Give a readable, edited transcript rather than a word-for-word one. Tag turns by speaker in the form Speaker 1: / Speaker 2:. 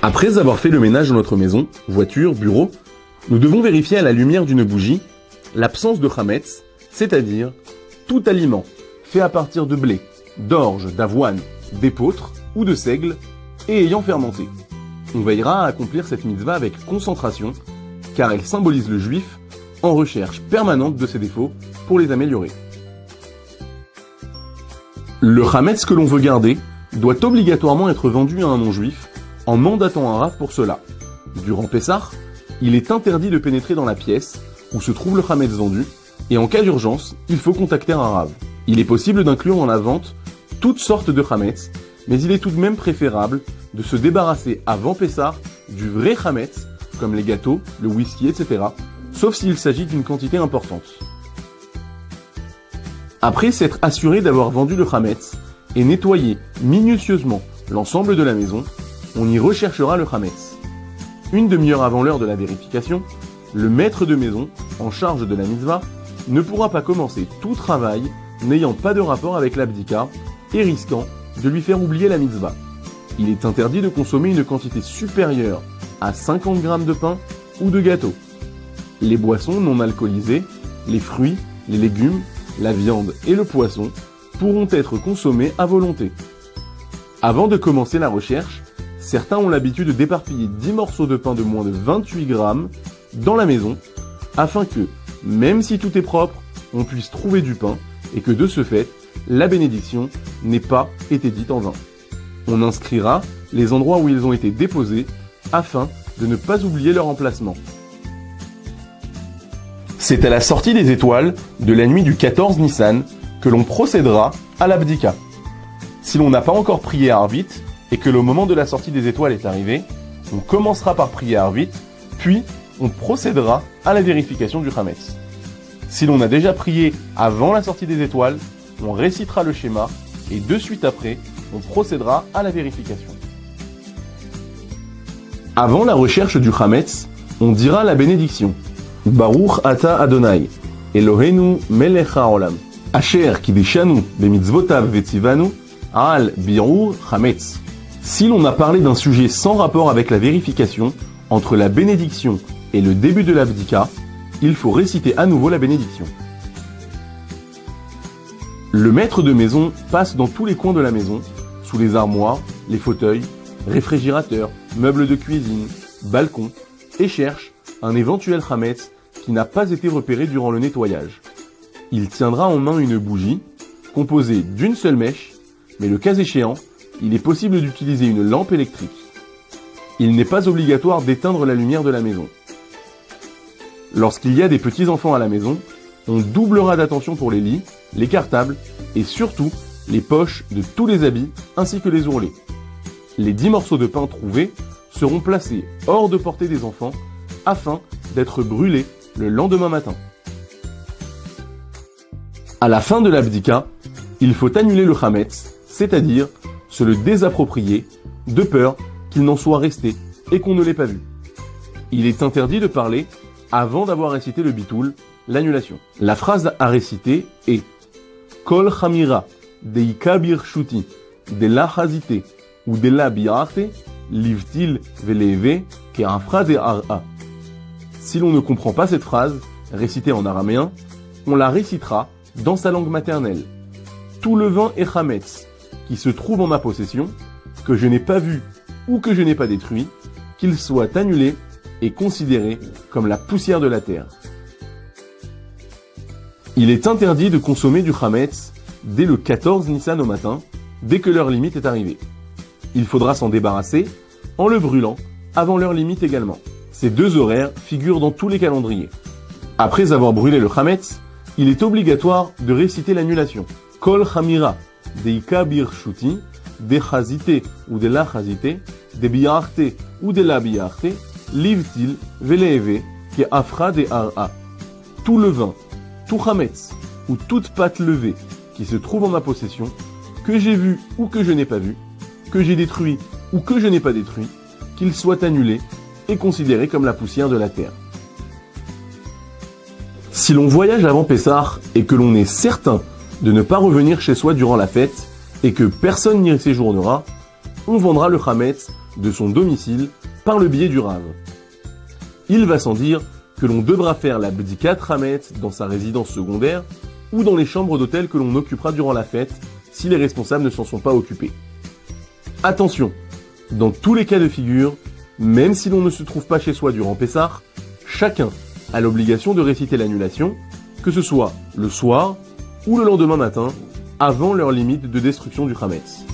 Speaker 1: Après avoir fait le ménage dans notre maison, voiture, bureau, nous devons vérifier à la lumière d'une bougie l'absence de chametz, c'est-à-dire tout aliment fait à partir de blé, d'orge, d'avoine, d'épeautre ou de seigle et ayant fermenté. On veillera à accomplir cette mitzvah avec concentration car elle symbolise le juif en recherche permanente de ses défauts pour les améliorer. Le chametz que l'on veut garder doit obligatoirement être vendu à un non-juif en mandatant un rav pour cela. Durant Pessah, il est interdit de pénétrer dans la pièce où se trouve le chametz vendu et en cas d'urgence, il faut contacter un rav. Il est possible d'inclure dans la vente toutes sortes de chametz, mais il est tout de même préférable de se débarrasser avant Pessah du vrai chametz, comme les gâteaux, le whisky, etc., sauf s'il s'agit d'une quantité importante. Après s'être assuré d'avoir vendu le chametz et nettoyé minutieusement l'ensemble de la maison, on y recherchera le chametz. Une demi-heure avant l'heure de la vérification, le maître de maison, en charge de la mitzvah, ne pourra pas commencer tout travail n'ayant pas de rapport avec l'abdika et risquant de lui faire oublier la mitzvah. Il est interdit de consommer une quantité supérieure à 50 grammes de pain ou de gâteau. Les boissons non alcoolisées, les fruits, les légumes, la viande et le poisson pourront être consommés à volonté. Avant de commencer la recherche, certains ont l'habitude d'éparpiller 10 morceaux de pain de moins de 28 grammes dans la maison, afin que, même si tout est propre, on puisse trouver du pain et que de ce fait, la bénédiction n'ait pas été dite en vain. On inscrira les endroits où ils ont été déposés afin de ne pas oublier leur emplacement. C'est à la sortie des étoiles de la nuit du 14 Nissan que l'on procédera à l'abdika. Si l'on n'a pas encore prié à Arvit et que le moment de la sortie des étoiles est arrivé, on commencera par prier à Arvit, puis on procédera à la vérification du chametz. Si l'on a déjà prié avant la sortie des étoiles, on récitera le schéma et de suite après, on procédera à la vérification. Avant la recherche du chametz, on dira la bénédiction. Baruch ata Adonai, Eloheinu melech haolam, asher kideshanu bemitzvotav vetzivanu al birur chametz. Si l'on a parlé d'un sujet sans rapport avec la vérification, entre la bénédiction et le début de l'abdika, il faut réciter à nouveau la bénédiction. Le maître de maison passe dans tous les coins de la maison, sous les armoires, les fauteuils, réfrigérateurs, meubles de cuisine, balcons, et cherche un éventuel chametz qui n'a pas été repéré durant le nettoyage. Il tiendra en main une bougie, composée d'une seule mèche, mais le cas échéant, il est possible d'utiliser une lampe électrique. Il n'est pas obligatoire d'éteindre la lumière de la maison. Lorsqu'il y a des petits-enfants à la maison, on doublera d'attention pour les lits, les cartables et surtout les poches de tous les habits ainsi que les ourlets. Les 10 morceaux de pain trouvés seront placés hors de portée des enfants afin d'être brûlés le lendemain matin. À la fin de l'abdika, il faut annuler le chametz, c'est-à-dire se le désapproprier de peur qu'il n'en soit resté et qu'on ne l'ait pas vu. Il est interdit de parler avant d'avoir récité le bitoul, l'annulation. La phrase à réciter est Kol chamira deika birshuti de la chazite ou de la biarte livtil veleve ke'afra de ar'a. Si l'on ne comprend pas cette phrase, récitée en araméen, on la récitera dans sa langue maternelle. Tout le vin et chametz qui se trouve en ma possession, que je n'ai pas vu ou que je n'ai pas détruit, qu'il soit annulé et considéré comme la poussière de la terre. Il est interdit de consommer du chametz dès le 14 Nissan au matin, dès que l'heure limite est arrivée. Il faudra s'en débarrasser en le brûlant avant l'heure limite également. Ces deux horaires figurent dans tous les calendriers. Après avoir brûlé le chametz, il est obligatoire de réciter l'annulation. Kol chamira deika birshuti de chazite ou de la chazite de biarte ou de la biarte livtil veleve ke'afra de ar'a. Tout le vin, tout chametz ou toute pâte levée qui se trouve en ma possession, que j'ai vu ou que je n'ai pas vu, que j'ai détruit ou que je n'ai pas détruit, qu'il soit annulé et considéré comme la poussière de la terre. Si l'on voyage avant Pessah et que l'on est certain de ne pas revenir chez soi durant la fête et que personne n'y séjournera, on vendra le Khametz de son domicile par le biais du Rav. Il va sans dire que l'on devra faire la Bdikat Khametz dans sa résidence secondaire ou dans les chambres d'hôtel que l'on occupera durant la fête si les responsables ne s'en sont pas occupés. Attention, dans tous les cas de figure, même si l'on ne se trouve pas chez soi durant Pessah, chacun a l'obligation de réciter l'annulation, que ce soit le soir ou le lendemain matin, avant l'heure limite de destruction du Khametz.